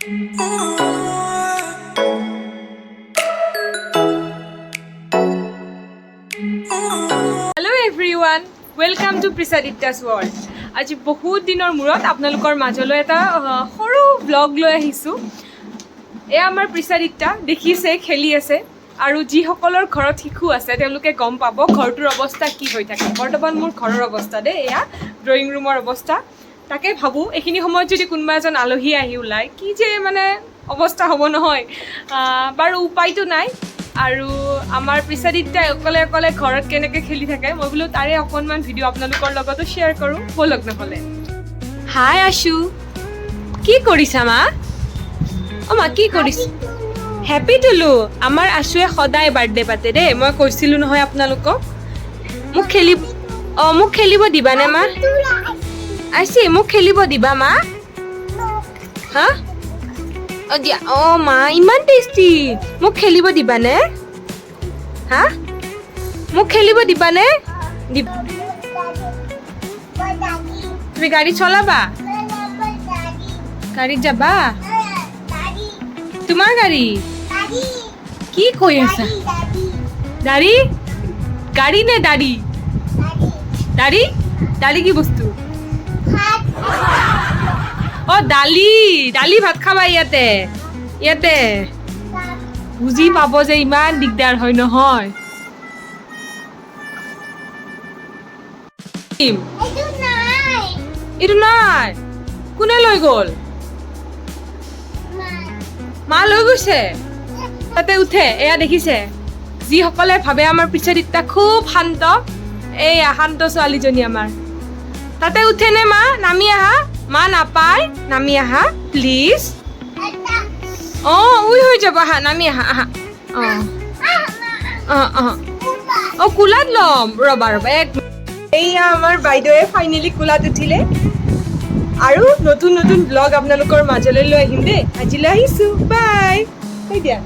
Hello everyone, welcome to Prisha ditya's world. আজি বহুত দিনৰ মূৰত আপোনালোকৰ মাজলৈ এটা সৰু ব্লগ লৈ আহিছো। এয়া আমাৰ প্ৰিছা দিত্যা দেখিছে খেলি আছে আৰু যিসকলৰ ঘৰত শিশু আছে তেওঁলোকে গম পাব ঘৰটোৰ অৱস্থা কি হৈ থাকে। বৰ্তমান মোৰ ঘৰৰ অৱস্থা দে এয়া ড্ৰয়িং ৰুমৰ অৱস্থা। তাকে ভাবো এইখিনি সময়ত যদি কোনোবা এজন আলহী আহি ওলাই কি যে মানে অৱস্থা হ'ব নহয়। বাৰু উপায়টো নাই আৰু আমাৰ প্ৰিছা দিত্যাই অকলে অকলে ঘৰত কেনেকৈ খেলি থাকে মই বোলো তাৰে অকণমান ভিডিঅ' আপোনালোকৰ লগতো শ্বেয়াৰ কৰোঁ ব'লক নহ'লে। হাই আশু, কি কৰিছা মা? অ' মা কি কৰিছ? হেপী টুলু। আমাৰ আশুৱে সদায় বাৰ্থডে পাতে দেই, মই কৈছিলোঁ নহয় আপোনালোকক। মোক খেলিব দিবানে মা? আইছি মোক খেলিব দিবা মা? হা? অ' দিয়া। অ' মা ইমান টেষ্টি, মোক খেলিব দিবানে? হা? মোক খেলিব দিবানে? তুমি গাড়ী চলাবা? গাড়ীত যাবা? তোমাৰ গাড়ী? কি কৈ আছা? দাড়ি? গাড়ী নে দাড়ি? দাড়ি? দাড়ি কি বস্তু? অ' দালি ভাত খাবা ইয়াতে বুজি পাব যে ইমান দিগদাৰ হয় নহয়। এইটো নাই, কোনে লৈ গ'ল? মা লৈ গৈছে। তাতে উঠে এয়া দেখিছে, যিসকলে ভাবে আমাৰ প্ৰিছা দিত্যা খুব শান্ত, এয়া শান্ত ছোৱালীজনী আমাৰ। তাতে উঠেনে মা? নামি আহা, মা নাপায়, নামি আহা প্লিজ। উই হৈ যাব, আহা নামি আহা আহা। কোলাত ল'ম, ৰবা এক। এইয়া আমাৰ বাইদেৱে ফাইনেলি কোলাত উঠিলে আৰু নতুন ব্লগ আপোনালোকৰ মাজলৈ লৈ আহিম দেই। আজিলৈ আহিছো, বাই। দিয়া।